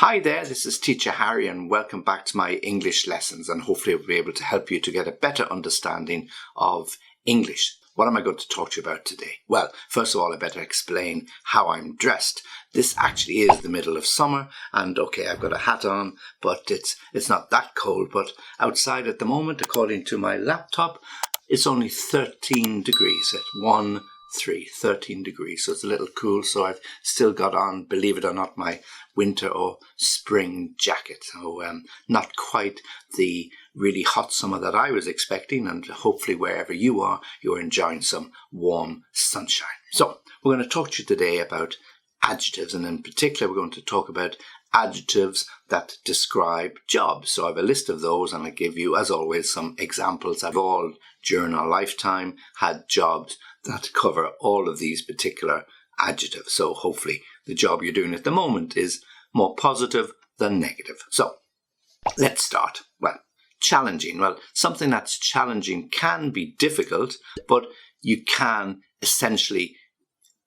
Hi there, this is Teacher Harry and welcome back to my English lessons, and hopefully I'll be able to help you to get a better understanding of English. What am I going to talk to you about today? Well, first of all, I better explain how I'm dressed. This actually is the middle of summer and okay, I've got a hat on, but it's not that cold, but outside at the moment, according to my laptop, it's only 13 degrees at 13 degrees, so it's a little cool. So I've still got on, believe it or not, my winter or spring jacket. So not quite the really hot summer that I was expecting, and hopefully wherever you are, you're enjoying some warm sunshine. So we're going to talk to you today about adjectives, and in particular we're going to talk about adjectives that describe jobs. So I have a list of those, and I give you, as always, some examples. I've all, during our lifetime, had jobs that cover all of these particular adjectives. So hopefully the job you're doing at the moment is more positive than negative. So let's start. Well, challenging. Well, something that's challenging can be difficult, but you can essentially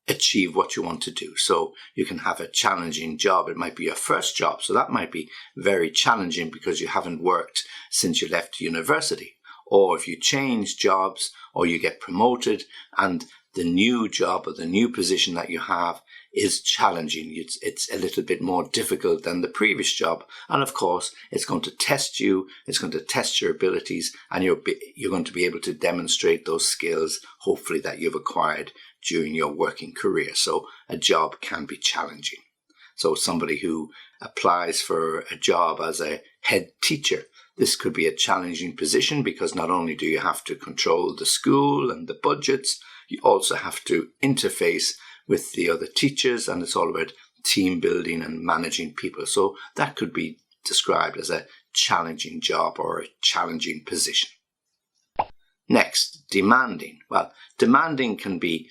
achieve what you want to do. So you can have a challenging job. It might be your first job, so that might be very challenging because you haven't worked since you left university. Or if you change jobs or you get promoted and the new job or the new position that you have is challenging. It's a little bit more difficult than the previous job. And of course, it's going to test you, it's going to test your abilities, and you're going to be able to demonstrate those skills, hopefully, that you've acquired during your working career. So a job can be challenging. So somebody who applies for a job as a head teacher, this could be a challenging position because not only do you have to control the school and the budgets, you also have to interface with the other teachers, and it's all about team building and managing people. So that could be described as a challenging job or a challenging position. Next, demanding. Well, demanding can be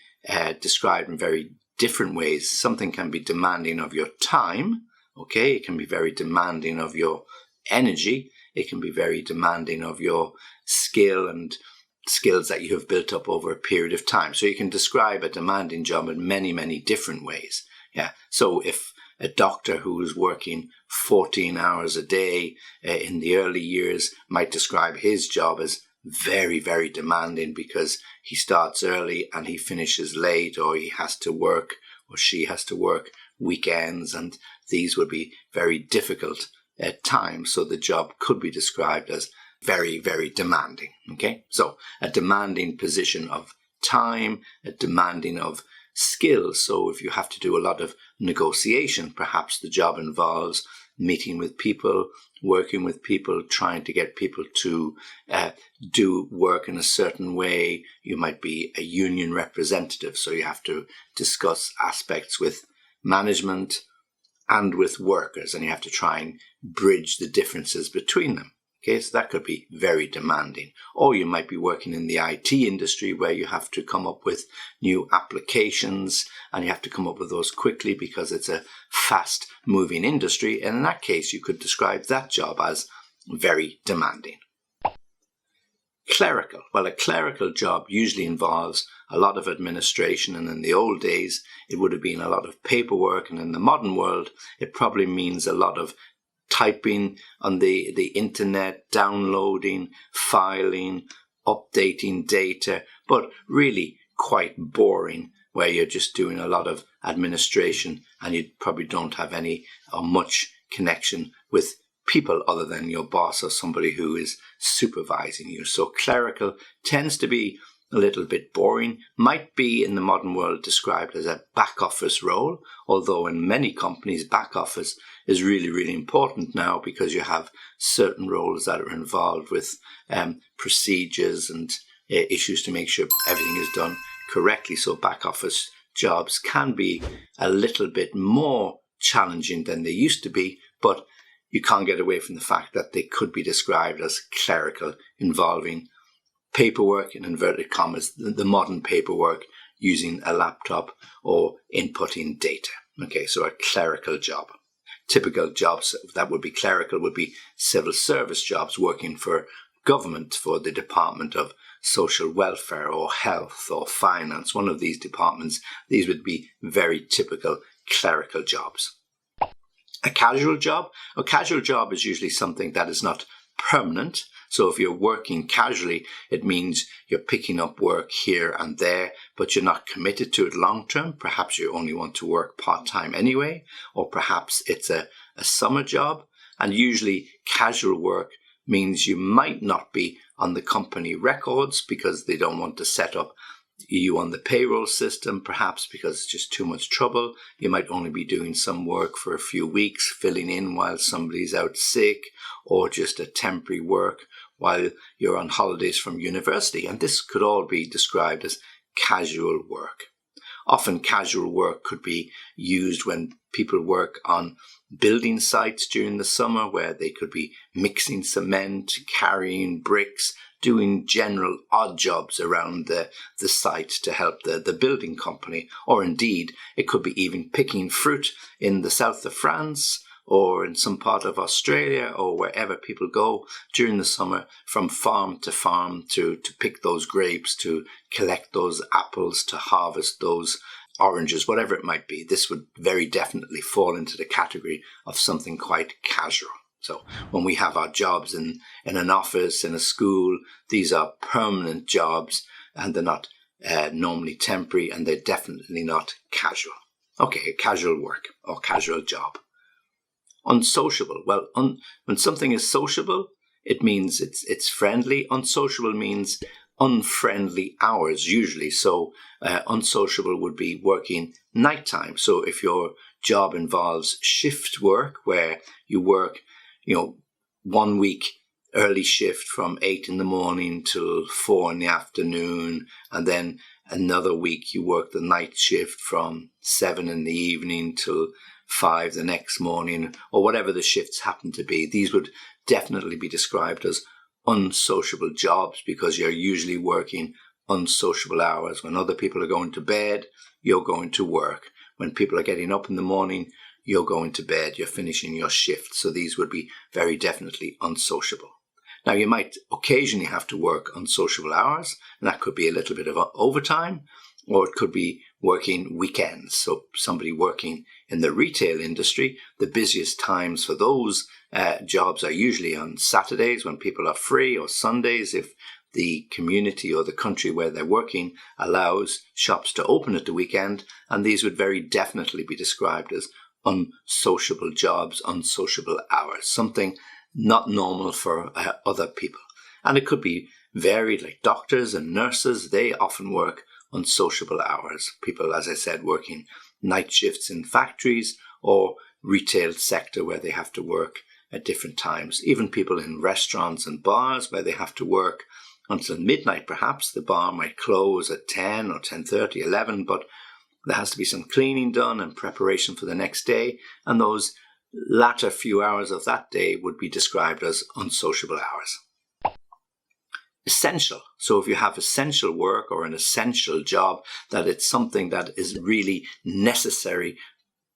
described in very different ways. Something can be demanding of your time, okay? It can be very demanding of your energy. It can be very demanding of your skill and skills that you have built up over a period of time. So you can describe a demanding job in many, many different ways. Yeah. So if a doctor who is working 14 hours a day in the early years might describe his job as very, very demanding because he starts early and he finishes late, or he has to work or she has to work weekends, and these would be very difficult at times. So the job could be described as very, very demanding. Okay, so a demanding position of time, a demanding of skills. So if you have to do a lot of negotiation, perhaps the job involves meeting with people, working with people, trying to get people to do work in a certain way. You might be a union representative, so you have to discuss aspects with management and with workers, and you have to try and bridge the differences between them. Okay, so that could be very demanding. Or you might be working in the IT industry where you have to come up with new applications and you have to come up with those quickly because it's a fast moving industry. And in that case, you could describe that job as very demanding. Clerical. Well, a clerical job usually involves a lot of administration, and in the old days, it would have been a lot of paperwork, and in the modern world, it probably means a lot of typing on the internet, downloading, filing, updating data, but really quite boring, where you're just doing a lot of administration and you probably don't have any or much connection with people other than your boss or somebody who is supervising you. So clerical tends to be a little bit boring, might be in the modern world described as a back office role, although in many companies back office is really, really important now because you have certain roles that are involved with procedures and issues to make sure everything is done correctly. So back office jobs can be a little bit more challenging than they used to be, but you can't get away from the fact that they could be described as clerical, involving paperwork, in inverted commas, the modern paperwork, using a laptop or inputting data. Okay, so a clerical job. Typical jobs that would be clerical would be civil service jobs, working for government, for the Department of Social Welfare or Health or Finance, one of these departments. These would be very typical clerical jobs. A casual job? A casual job is usually something that is not permanent. So if you're working casually, it means you're picking up work here and there, but you're not committed to it long term. Perhaps you only want to work part-time anyway, or perhaps it's a summer job. And usually casual work means you might not be on the company records because they don't want to set up you on the payroll system, perhaps because it's just too much trouble. You might only be doing some work for a few weeks, filling in while somebody's out sick, or just a temporary work while you're on holidays from university. And this could all be described as casual work. Often casual work could be used when people work on building sites during the summer, where they could be mixing cement, carrying bricks, doing general odd jobs around the site to help the building company. Or indeed, it could be even picking fruit in the south of France or in some part of Australia or wherever people go during the summer from farm to pick those grapes, to collect those apples, to harvest those oranges, whatever it might be. This would very definitely fall into the category of something quite casual. So when we have our jobs in an office, in a school, these are permanent jobs and they're not normally temporary, and they're definitely not casual. Okay, casual work or casual job. Unsociable. Well, when something is sociable, it means it's friendly. Unsociable means unfriendly hours usually. So unsociable would be working nighttime. So if your job involves shift work, where you work 1 week early shift from 8 in the morning till 4 in the afternoon, and then another week you work the night shift from 7 in the evening till 5 the next morning, or whatever the shifts happen to be. These would definitely be described as unsociable jobs, because you're usually working unsociable hours. When other people are going to bed, you're going to work. When people are getting up in the morning, you're going to bed, you're finishing your shift. So these would be very definitely unsociable. Now, you might occasionally have to work unsociable hours, and that could be a little bit of overtime, or it could be working weekends. So somebody working in the retail industry, the busiest times for those jobs are usually on Saturdays when people are free, or Sundays if the community or the country where they're working allows shops to open at the weekend. And these would very definitely be described as unsociable jobs, unsociable hours, something not normal for other people. And it could be varied, like doctors and nurses. They often work unsociable hours. People, as I said, working night shifts in factories or retail sector where they have to work at different times. Even people in restaurants and bars where they have to work until midnight, perhaps. The bar might close at 10 or 10:30, 11, but there has to be some cleaning done and preparation for the next day. And those latter few hours of that day would be described as unsociable hours. Essential. So if you have essential work or an essential job, that it's something that is really necessary,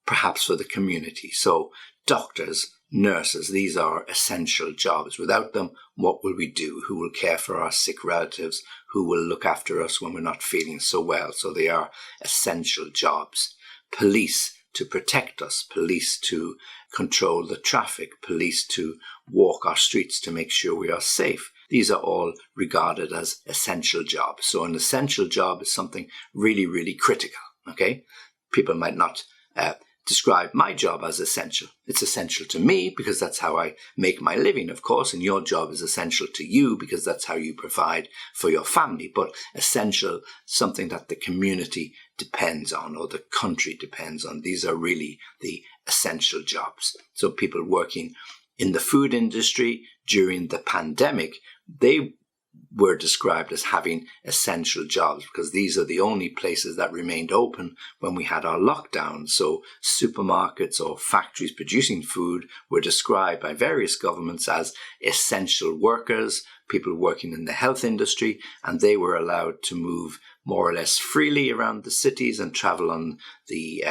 perhaps for the community. So doctors, nurses, these are essential jobs. Without them, what will we do? Who will care for our sick relatives? Who will look after us when we're not feeling so well? So they are essential jobs. Police, to protect us. Police, to control the traffic. Police, to walk our streets to make sure we are safe. These are all regarded as essential jobs. So an essential job is something really, really critical. Okay? People might not describe my job as essential. It's essential to me because that's how I make my living, of course, and your job is essential to you because that's how you provide for your family. But essential, something that the community depends on or the country depends on. These are really the essential jobs. So people working in the food industry during the pandemic, they were described as having essential jobs because these are the only places that remained open when we had our lockdown. So supermarkets or factories producing food were described by various governments as essential workers, people working in the health industry, and they were allowed to move more or less freely around the cities and travel on the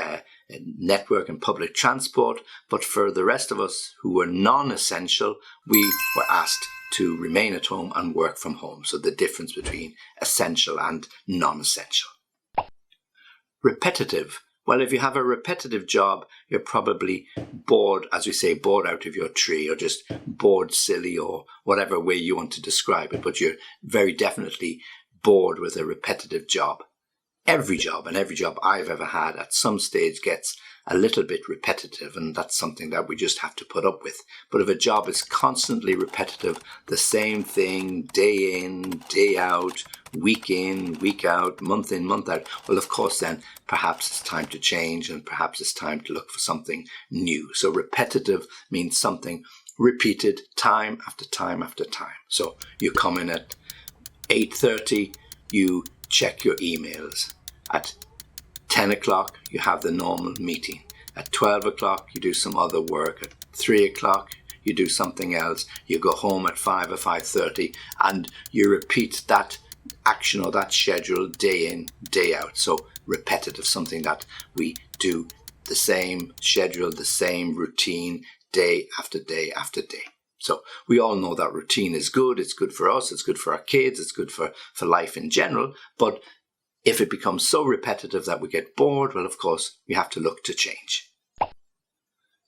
network and public transport. But for the rest of us who were non-essential, we were asked to remain at home and work from home. So the difference between essential and non-essential. Repetitive. Well, if you have a repetitive job, you're probably bored, as we say, bored out of your tree, or just bored silly, or whatever way you want to describe it. But you're very definitely bored with a repetitive job. Every job I've ever had at some stage gets a little bit repetitive, and that's something that we just have to put up with. But if a job is constantly repetitive, the same thing, day in, day out, week in, week out, month in, month out, well, of course, then perhaps it's time to change, and perhaps it's time to look for something new. So repetitive means something repeated time after time after time. So you come in at 8:30, you check your emails. At 10 o'clock, you have the normal meeting. At 12 o'clock, you do some other work. At 3 o'clock, you do something else. You go home at 5 or 5:30, and you repeat that action or that schedule day in, day out. So repetitive, something that we do the same schedule, the same routine, day after day after day. So we all know that routine is good. It's good for us. It's good for our kids. It's good for life in general. But if it becomes so repetitive that we get bored, well, of course, we have to look to change.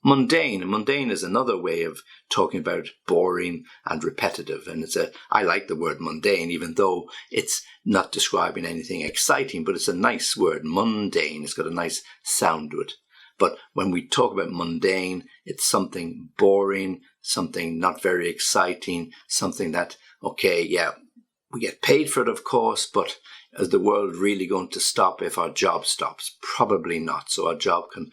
Mundane. Mundane is another way of talking about boring and repetitive. And I like the word mundane, even though it's not describing anything exciting, but it's a nice word, mundane. It's got a nice sound to it. But when we talk about mundane, it's something boring, something not very exciting, something that, okay, yeah, we get paid for it, of course, but is the world really going to stop if our job stops? Probably not. So our job can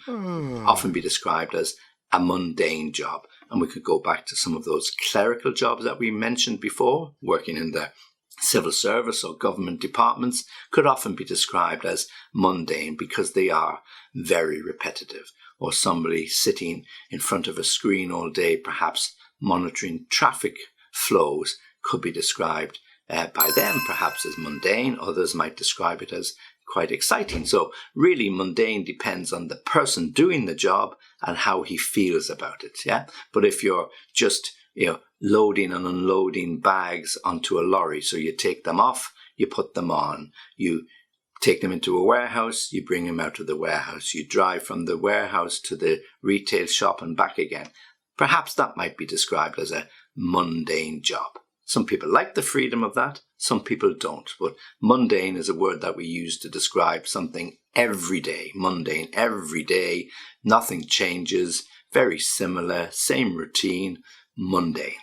often be described as a mundane job. And we could go back to some of those clerical jobs that we mentioned before. Working in the civil service or government departments could often be described as mundane because they are very repetitive. Or somebody sitting in front of a screen all day, perhaps monitoring traffic flows, could be described by them perhaps as mundane. Others might describe it as quite exciting. So really mundane depends on the person doing the job and how he feels about it. Yeah. But if you're just, loading and unloading bags onto a lorry, so you take them off, you put them on, you take them into a warehouse, you bring them out of the warehouse, you drive from the warehouse to the retail shop and back again. Perhaps that might be described as a mundane job. Some people like the freedom of that, some people don't. But mundane is a word that we use to describe something every day. Mundane, every day, nothing changes, very similar, same routine, mundane.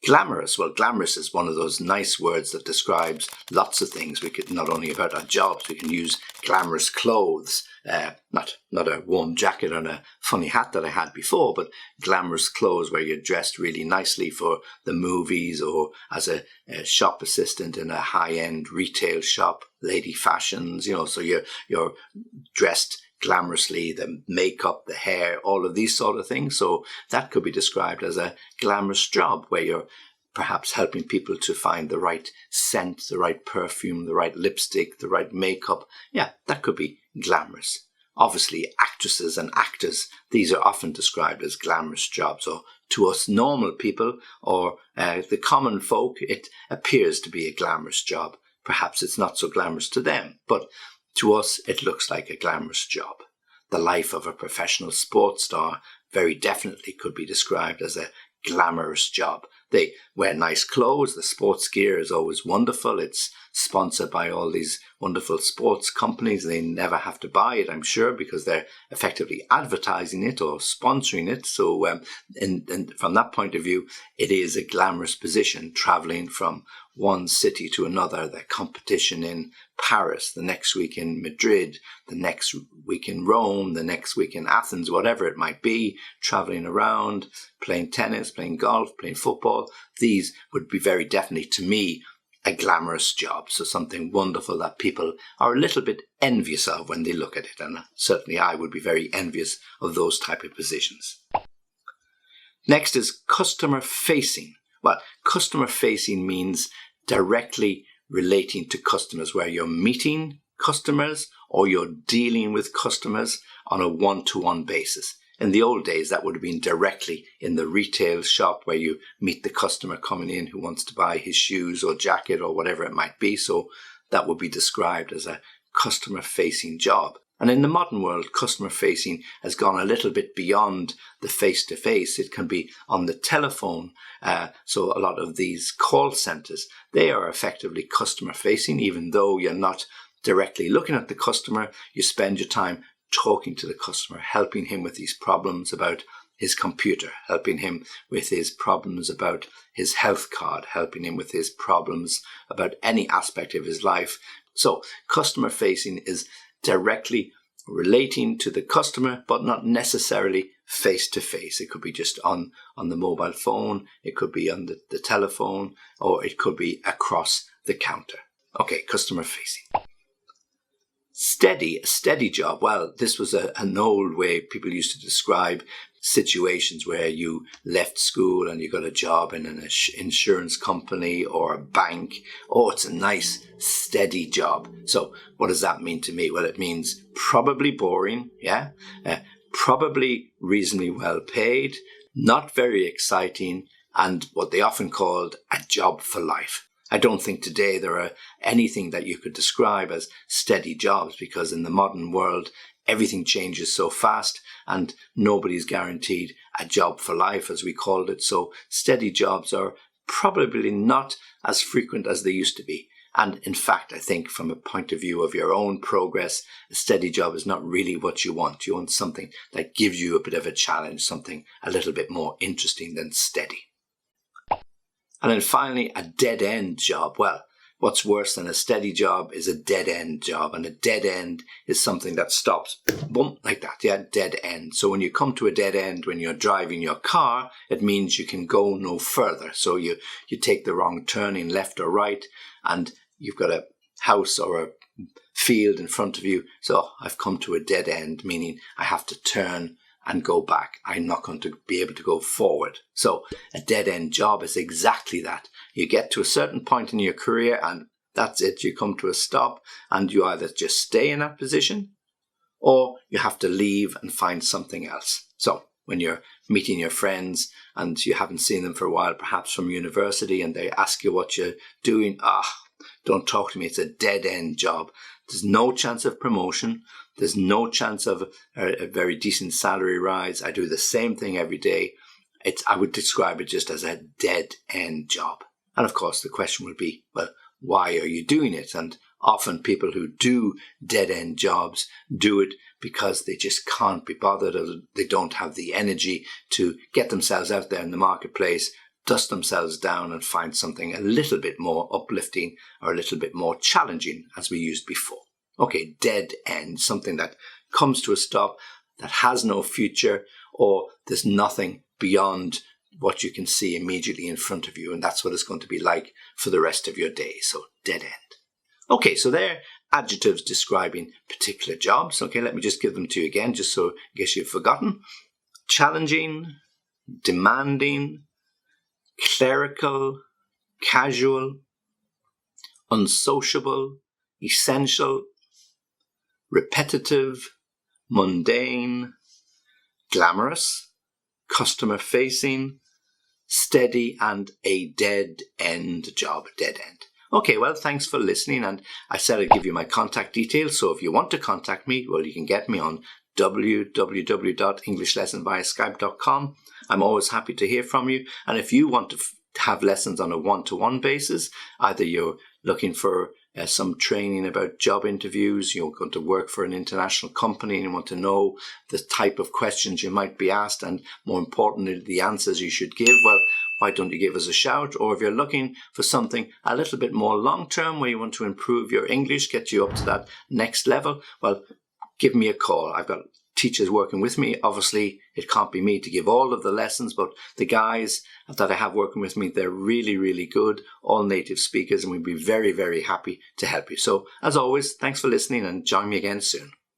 Glamorous. Well, glamorous is one of those nice words that describes lots of things. We could not only about our jobs, we can use glamorous clothes, not a warm jacket and a funny hat that I had before, but glamorous clothes where you're dressed really nicely for the movies or as a shop assistant in a high-end retail shop, lady fashions, so you're dressed glamorously, the makeup, the hair, all of these sort of things. So that could be described as a glamorous job where you're perhaps helping people to find the right scent, the right perfume, the right lipstick, the right makeup. Yeah, that could be glamorous. Obviously, actresses and actors, these are often described as glamorous jobs. Or to us normal people or the common folk, it appears to be a glamorous job. Perhaps it's not so glamorous to them, but to us, it looks like a glamorous job. The life of a professional sports star very definitely could be described as a glamorous job. They wear nice clothes. The sports gear is always wonderful. It's sponsored by all these wonderful sports companies. They never have to buy it, I'm sure, because they're effectively advertising it or sponsoring it. So and from that point of view, it is a glamorous position, traveling from one city to another, the competition in Paris, the next week in Madrid, the next week in Rome, the next week in Athens, whatever it might be, traveling around, playing tennis, playing golf, playing football. These would be very definitely, to me, a glamorous job. So something wonderful that people are a little bit envious of when they look at it. And certainly I would be very envious of those type of positions. Next is customer facing. Well, customer facing means directly relating to customers, where you're meeting customers or you're dealing with customers on a one-to-one basis. In the old days, that would have been directly in the retail shop where you meet the customer coming in who wants to buy his shoes or jacket or whatever it might be. So that would be described as a customer-facing job. And in the modern world, customer-facing has gone a little bit beyond the face-to-face. It can be on the telephone. So a lot of these call centers, they are effectively customer-facing, even though you're not directly looking at the customer. You spend your time talking to the customer, helping him with these problems about his computer, helping him with his problems about his health card, helping him with his problems about any aspect of his life. So customer-facing is directly relating to the customer, but not necessarily face-to-face. It could be just on the mobile phone, it could be on the telephone, or it could be across the counter. Okay, customer-facing. A steady job. Well, this was an old way people used to describe situations where you left school and you got a job in an insurance company or a bank. Oh, it's a nice, steady job. So what does that mean to me? Well, it means probably boring, probably reasonably well paid, not very exciting, and what they often called a job for life. I don't think today there are anything that you could describe as steady jobs, because in the modern world, everything changes so fast and nobody's guaranteed a job for life, as we called it. So steady jobs are probably not as frequent as they used to be. And in fact, I think from a point of view of your own progress, a steady job is not really what you want. You want something that gives you a bit of a challenge, something a little bit more interesting than steady. And then finally, a dead-end job. Well, what's worse than a steady job is a dead-end job. And a dead end is something that stops, boom, like that. Yeah, dead end. So when you come to a dead end when you're driving your car, it means you can go no further. So you take the wrong turning left or right, and you've got a house or a field in front of you. So I've come to a dead end, meaning I have to turn and go back. I'm not going to be able to go forward. So a dead-end job is exactly that. You get to a certain point in your career and that's it. You come to a stop and you either just stay in that position or you have to leave and find something else. So when you're meeting your friends and you haven't seen them for a while, perhaps from university, and they ask you what you're doing, don't talk to me. It's a dead-end job. There's no chance of promotion. There's no chance of a very decent salary rise. I do the same thing every day. I would describe it just as a dead-end job. And of course, the question would be, well, why are you doing it? And often people who do dead-end jobs do it because they just can't be bothered, or they don't have the energy to get themselves out there in the marketplace, dust themselves down and find something a little bit more uplifting or a little bit more challenging, as we used before. Okay, dead end, something that comes to a stop, that has no future, or there's nothing beyond what you can see immediately in front of you. And that's what it's going to be like for the rest of your day. So dead end. Okay, so they're adjectives describing particular jobs. Okay, let me just give them to you again, just so in case you've forgotten. Challenging, demanding, clerical, casual, unsociable, essential, repetitive, mundane, glamorous, customer-facing, steady, and a dead-end job, dead end. Okay, well, thanks for listening, and I said I'd give you my contact details, so if you want to contact me, well, you can get me on www.englishlessonbyaskype.com. I'm always happy to hear from you, and if you want to have lessons on a one-to-one basis, either you're looking for some training about job interviews, you're going to work for an international company and you want to know the type of questions you might be asked and, more importantly, the answers you should give, well, why don't you give us a shout? Or if you're looking for something a little bit more long-term where you want to improve your English, get you up to that next level, well, give me a call. I've got teachers working with me. Obviously, it can't be me to give all of the lessons, but the guys that I have working with me, they're really, really good, all native speakers, and we'd be very, very happy to help you. So, as always, thanks for listening and join me again soon.